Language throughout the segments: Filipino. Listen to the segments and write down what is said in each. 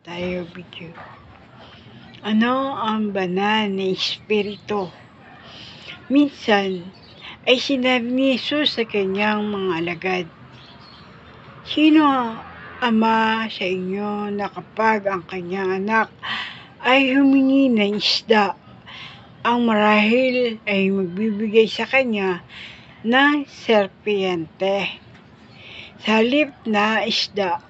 tayo video. Ano ang banal na espiritu? Minsan ay sinabi ni Jesus sa kanyang mga alagad, "Sino ang ama sa inyo na kapag ang kanyang anak ay humingi ng isda, ang marahil ay magbibigay sa kanya ng serpiente sa halip na isda?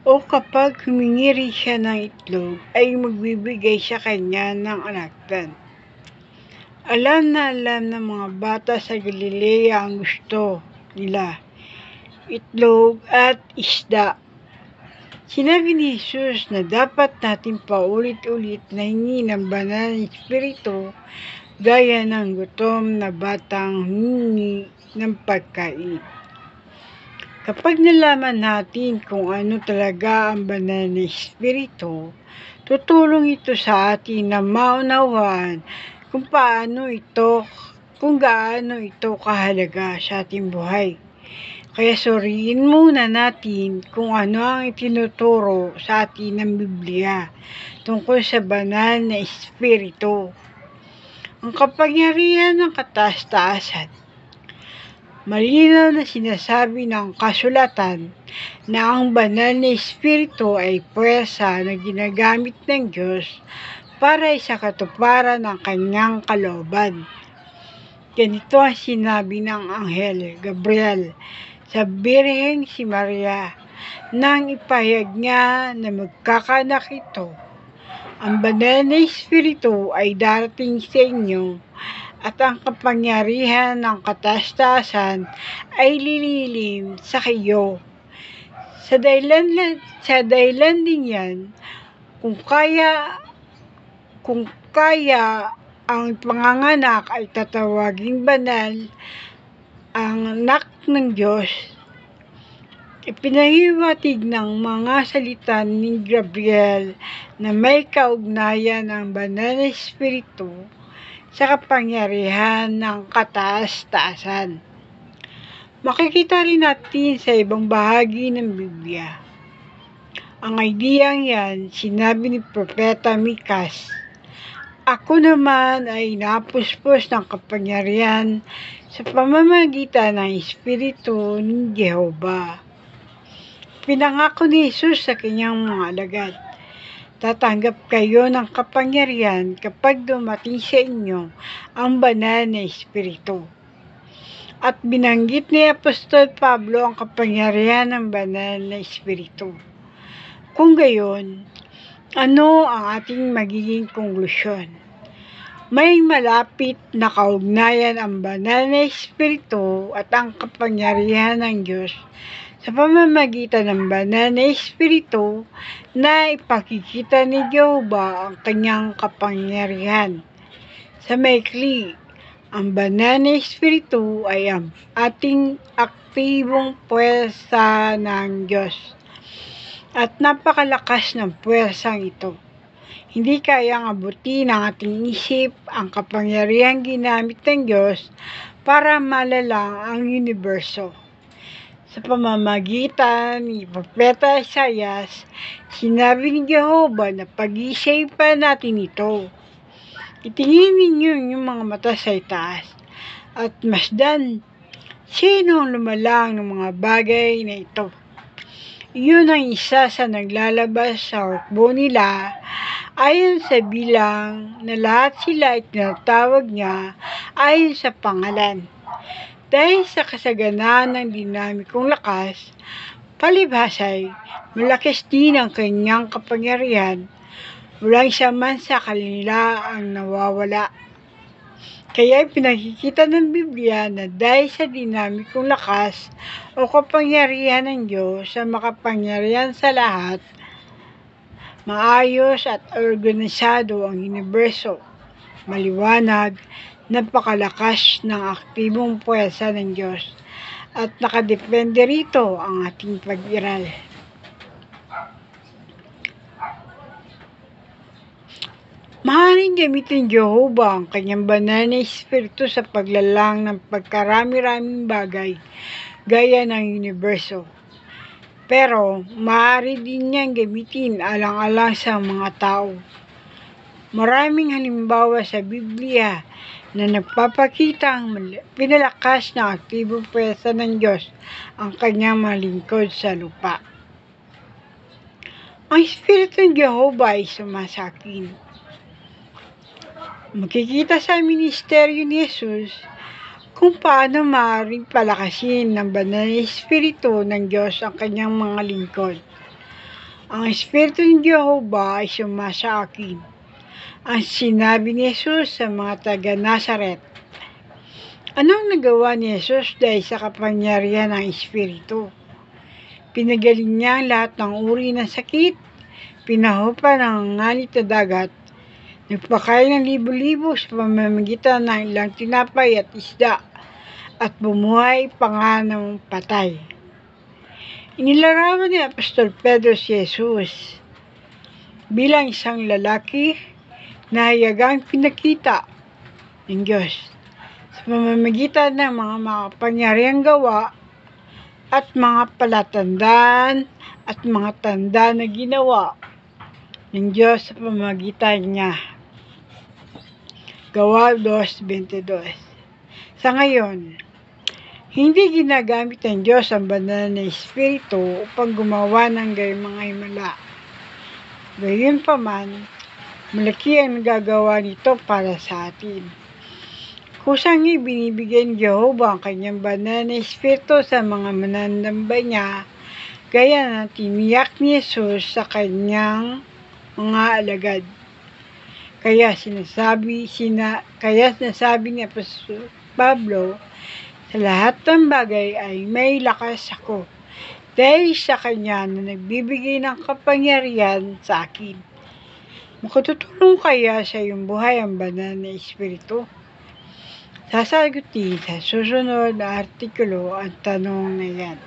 O kapag humingi rin siya ng itlog, ay magbibigay sa kanya ng alagdan?" Alam ng mga bata sa Galilea ang gusto nila, itlog at isda. Sinabi ni Jesus na dapat natin paulit-ulit na hingi ng banal na espiritu gaya ng gutom na batang humingi ng pagkain. Kapag nalaman natin kung ano talaga ang banal na espiritu, tutulong ito sa atin na maunawaan kung gaano ito kahalaga sa ating buhay. Kaya suriin muna natin kung ano ang itinuturo sa atin ng Biblia tungkol sa banal na espiritu. Ang kapangyarihan ng kataas-taasan. Malinaw na sinasabi ng kasulatan na ang banal na espiritu ay puwersa na ginagamit ng Diyos para sa katuparan ng kanyang kalooban. Ganito ang sinabi ng Anghel Gabriel sa Birheng si Maria nang ipahayag niya na magkakaanak ito. Ang banal na espiritu ay darating sa inyo at ang kapangyarihan ng kataas-taasan ay lililim sa kayo. Sa dahilan din yan, kung kaya ang panganganak ay tatawaging banal, ang anak ng Diyos. Ipinahiwatig ng mga salita ni Gabriel na may kaugnayan ang banal na espiritu sa kapangyarihan ng kataas-taasan. Makikita rin natin sa ibang bahagi ng Biblia. Ang ideyang yan, sinabi ni Propeta Mikas, "Ako naman ay napuspos ng kapangyarihan sa pamamagitan ng Espiritu ni Jehova." Pinangako ni Jesus sa kanyang mga alagad, tatanggap kayo ng kapangyarihan kapag dumating sa inyo ang banal na espiritu. At binanggit ni Apostol Pablo ang kapangyarihan ng banal na espiritu. Kung gayon, ano ang ating magiging konklusyon? May malapit na kaugnayan ang banal na espiritu at ang kapangyarihan ng Diyos sa pamamagitan ng banal na espiritu na ipakikita ni Jehova ang kanyang kapangyarihan. Sa maikli, ang banal na espiritu ay ang ating aktibong puwersa ng Diyos. At napakalakas ng puwersang ito. Hindi kayang abutin ng ating isip ang kapangyarihang ginamit ng Diyos para malalang ang universo. Sa pamamagitan ni Propeta Isaias, sinabi ni Jehova na pag-iisipan natin ito. Itingin ninyo yung mga mata sa itaas at masdan sino ang lumalang ng mga bagay na ito. Iyon ang isa sa naglalabas sa hukbo nila ayon sa bilang na lahat sila ay tinatawag niya ayon sa pangalan. Dahil sa kasaganaan ng dinamikong lakas, palibhasay, malakas din ang kanyang kapangyarihan. Walang isa man sa kanila ang nawawala. Kaya pinakikita ng Biblia na dahil sa dinamikong lakas o kapangyarihan ng Diyos sa makapangyarihan sa lahat, maayos at organisado ang universo. Maliwanag, napakalakas ng aktibong puwersa ng Diyos at nakadepende rito ang ating pag-iral. Maaaring gamitin Jehova ang kanyang banal na espiritu sa paglalang ng pagkarami-raming bagay gaya ng universo. Pero maaari din niyang gamitin alang-alang sa mga tao. Maraming halimbawa sa Biblia na nagpapakitang pinalakas ng aktibong pwersa ng Diyos ang kanyang mga lingkod sa lupa. Ang Espiritu ng Jehovah ay sumasakin. Makikita sa ministeryo ni Jesus kung paano maaaring palakasin ng banal na Espiritu ng Diyos ang kanyang mga lingkod. Ang Espiritu ng Jehovah ay sumasa akin. Ang sinabi ni Jesus sa mga taga-Nazaret. Anong nagawa ni Jesus dahil sa kapangyarihan ng Espiritu? Pinagaling niya ang lahat ng uri ng sakit, pinahupa ng nganit na dagat, nagpakain ng libo-libo sa pamamagitan ng ilang tinapay at isda, at bumuhay pa nga ng patay. Inilarawan ni Apostol Pedro si Jesus bilang isang lalaki na hayagang pinakita ng Diyos sa pamamagitan ng mga makapangyarihang gawa at mga palatandaan at mga tanda na ginawa ng Diyos sa pamamagitan niya. Gawa 2:22. Sa ngayon, hindi ginagamit ng Diyos ang banal na Espiritu upang gumawa ng gayong mga himala. Gayunpaman, malaki ang nagagawa nito para sa atin. Kusang ibinibigay ni Jehovah ang kanyang banal na Espiritu sa mga mananamba niya, gaya na tiniyak ni Jesus sa kanyang mga alagad. Kaya sinasabi ni Apostol Pablo, sa lahat ng bagay ay may lakas ako dahil sa kanya na nagbibigay ng kapangyarihan sa akin. Makatutulong kaya sa iyong buhay ang banal na Espiritu? Sasagutin sa susunod na artikulo ang tanong na yan.